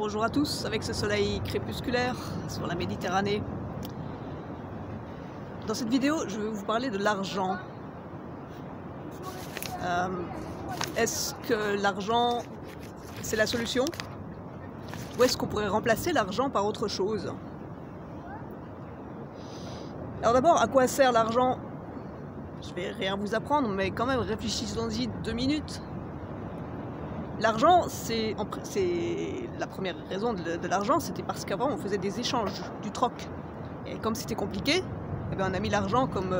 bonjour à tous, avec ce soleil crépusculaire sur la Méditerranée. Dans cette vidéo, je vais vous parler de l'argent. Est-ce que l'argent, c'est la solution? Ou est-ce qu'on pourrait remplacer l'argent par autre chose? Alors d'abord, à quoi sert l'argent? Je vais rien vous apprendre, mais quand même, réfléchissons-y 2 minutes. L'argent, c'est la première raison de l'argent, c'était parce qu'avant on faisait des échanges, du troc. Et comme c'était compliqué, eh bien, on a mis l'argent comme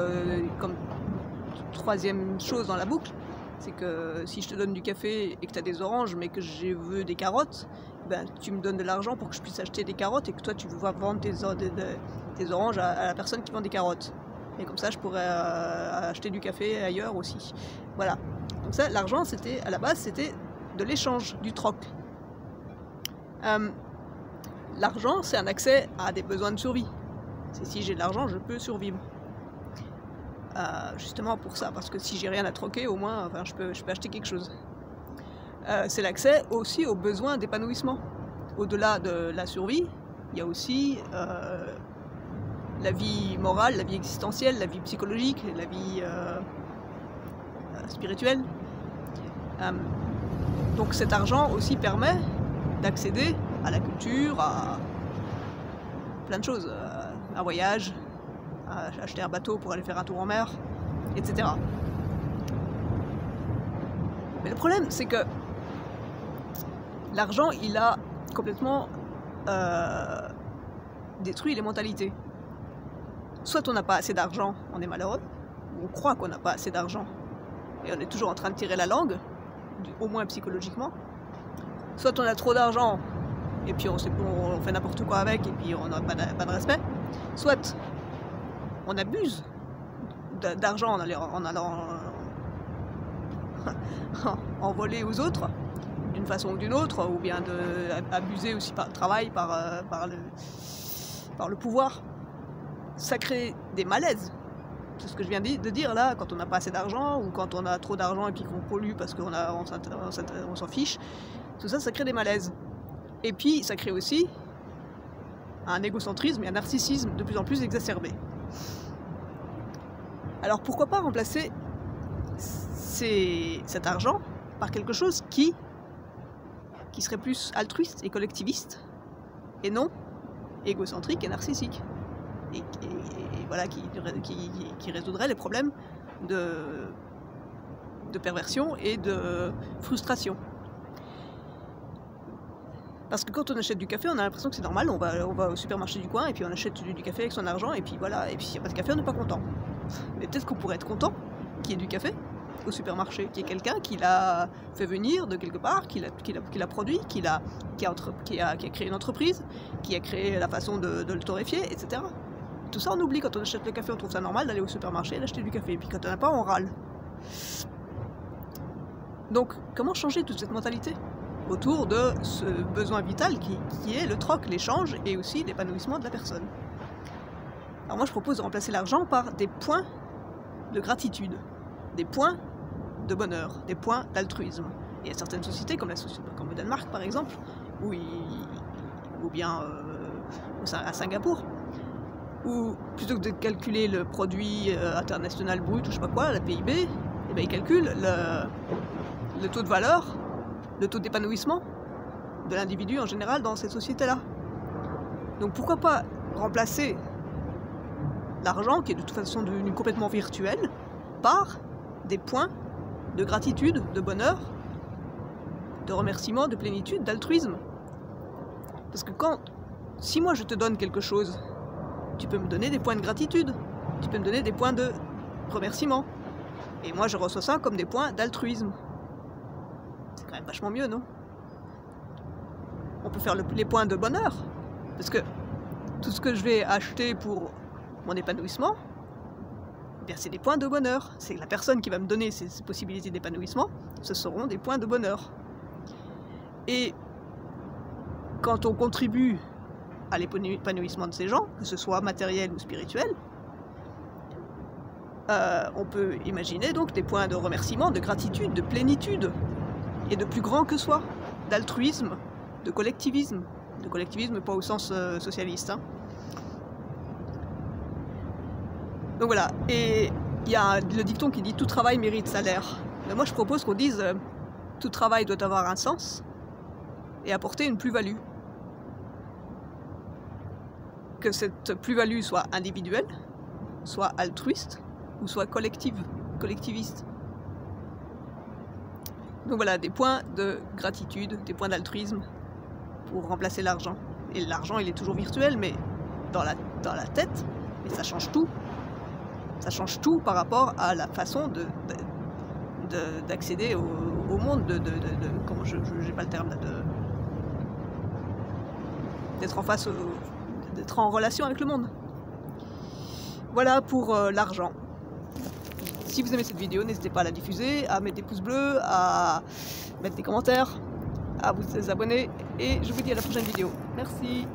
troisième chose dans la boucle. C'est que si je te donne du café et que tu as des oranges, mais que je veux des carottes, ben, tu me donnes de l'argent pour que je puisse acheter des carottes et que toi tu vas vendre tes oranges à la personne qui vend des carottes. Et comme ça je pourrais acheter du café ailleurs aussi. Voilà. Donc ça, l'argent, c'était à la base, c'était de l'échange, du troc. L'argent, c'est un accès à des besoins de survie. C'est si j'ai de l'argent, je peux survivre. Justement pour ça, parce que si j'ai rien à troquer, au moins, enfin, je peux acheter quelque chose. C'est l'accès aussi aux besoins d'épanouissement. Au-delà de la survie, il y a aussi la vie morale, la vie existentielle, la vie psychologique, la vie spirituelle. Donc cet argent aussi permet d'accéder à la culture, à plein de choses, un voyage, à acheter un bateau pour aller faire un tour en mer, etc. Mais le problème, c'est que l'argent, il a complètement détruit les mentalités. Soit on n'a pas assez d'argent, on est malheureux, ou on croit qu'on n'a pas assez d'argent, et on est toujours en train de tirer la langue, au moins psychologiquement. Soit on a trop d'argent et puis on fait n'importe quoi avec et puis on n'a pas de respect. Soit on abuse d'argent en allant en voler aux autres d'une façon ou d'une autre, ou bien abuser aussi par le travail, par le pouvoir. Ça crée des malaises. C'est ce que je viens de dire là, quand on n'a pas assez d'argent, ou quand on a trop d'argent et puis qu'on pollue parce qu'on s'en fiche, tout ça, ça crée des malaises. Et puis, ça crée aussi un égocentrisme et un narcissisme de plus en plus exacerbé. Alors pourquoi pas remplacer cet argent par quelque chose qui serait plus altruiste et collectiviste, et non égocentrique et narcissique. Et voilà, qui résoudrait les problèmes de perversion et de frustration. Parce que quand on achète du café, on a l'impression que c'est normal, on va au supermarché du coin et puis on achète du café avec son argent et puis voilà, et puis s'il n'y a pas de café, on n'est pas content. Mais peut-être qu'on pourrait être content qu'il y ait du café au supermarché, qu'il y ait quelqu'un qui l'a fait venir de quelque part, qui l'a produit, qui a créé une entreprise, qui a créé la façon de le torréfier, etc. Tout ça, on oublie. Quand on achète le café, on trouve ça normal d'aller au supermarché et d'acheter du café. Et puis quand on n'a pas, on râle. Donc, comment changer toute cette mentalité autour de ce besoin vital qui est le troc, l'échange et aussi l'épanouissement de la personne? Alors moi, je propose de remplacer l'argent par des points de gratitude, des points de bonheur, des points d'altruisme. Il y a certaines sociétés, comme le Danemark par exemple, ou bien à Singapour, où plutôt que de calculer le produit international brut ou je sais pas quoi, la PIB, eh bien, ils calculent le taux de valeur, le taux d'épanouissement de l'individu en général dans cette société-là. Donc pourquoi pas remplacer l'argent, qui est de toute façon devenu complètement virtuel, par des points de gratitude, de bonheur, de remerciement, de plénitude, d'altruisme. Parce que si moi je te donne quelque chose, tu peux me donner des points de gratitude, tu peux me donner des points de remerciement. Et moi je reçois ça comme des points d'altruisme. C'est quand même vachement mieux, non? On peut faire les points de bonheur. Parce que tout ce que je vais acheter pour mon épanouissement, eh bien c'est des points de bonheur. C'est la personne qui va me donner ces possibilités d'épanouissement, ce seront des points de bonheur. Et quand on contribue à l'épanouissement de ces gens, que ce soit matériel ou spirituel, on peut imaginer donc des points de remerciement, de gratitude, de plénitude, et de plus grand que soi, d'altruisme, de collectivisme. De collectivisme, pas au sens socialiste. Hein. Donc voilà, et il y a le dicton qui dit « tout travail mérite salaire ». Mais moi je propose qu'on dise « tout travail doit avoir un sens et apporter une plus-value ». Que cette plus-value soit individuelle, soit altruiste, ou soit collectiviste. Donc voilà, des points de gratitude, des points d'altruisme pour remplacer l'argent. Et l'argent, il est toujours virtuel, mais dans la tête, et ça change tout. Ça change tout par rapport à la façon d'accéder au monde, comment j'ai pas le terme là, d'être en face, d'être en relation avec le monde. Voilà pour l'argent. Si vous aimez cette vidéo, n'hésitez pas à la diffuser, à mettre des pouces bleus, à mettre des commentaires, à vous abonner, et je vous dis à la prochaine vidéo. Merci.